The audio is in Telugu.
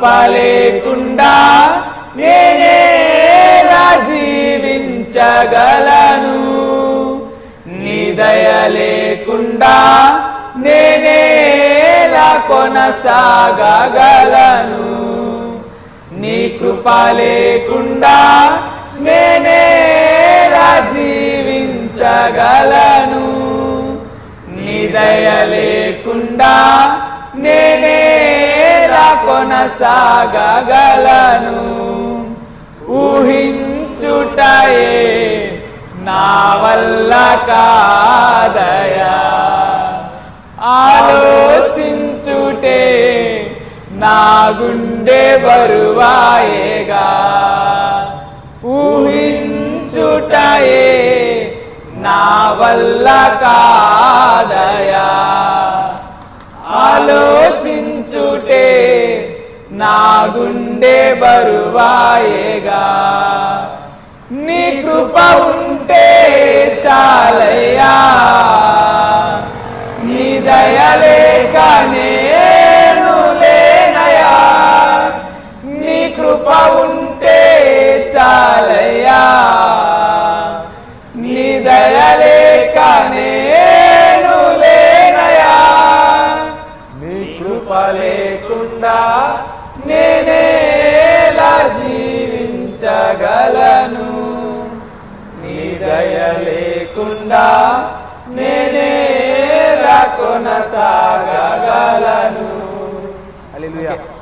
కృప లేకుండా నేనేలా జీవించగలను, నీ దయ లేకుండా నేనేలా కొనసాగగలను, నీ కృప లేకుండా నేనేలా జీవించగలను, నీ దయ లేకుండా నేనేలా కొనసాగగలను. ఊహించుటయే నా వల్ల కాదయా, ఆలోచించుటే నా గుండె బరువాయేగా, ఊహించుటయే నా వల్ల కాదయా, ఆలోచించుటే నా గుండె బరువాయేగా. నీ కృప ఉంటే చాలయ్యా, నీ దయ లేక నేను లేనయా, నీ కృప ఉంటే చాలయ్యా, నీ దయ లేక నేను లేనయా, నీ కృప లేకుండా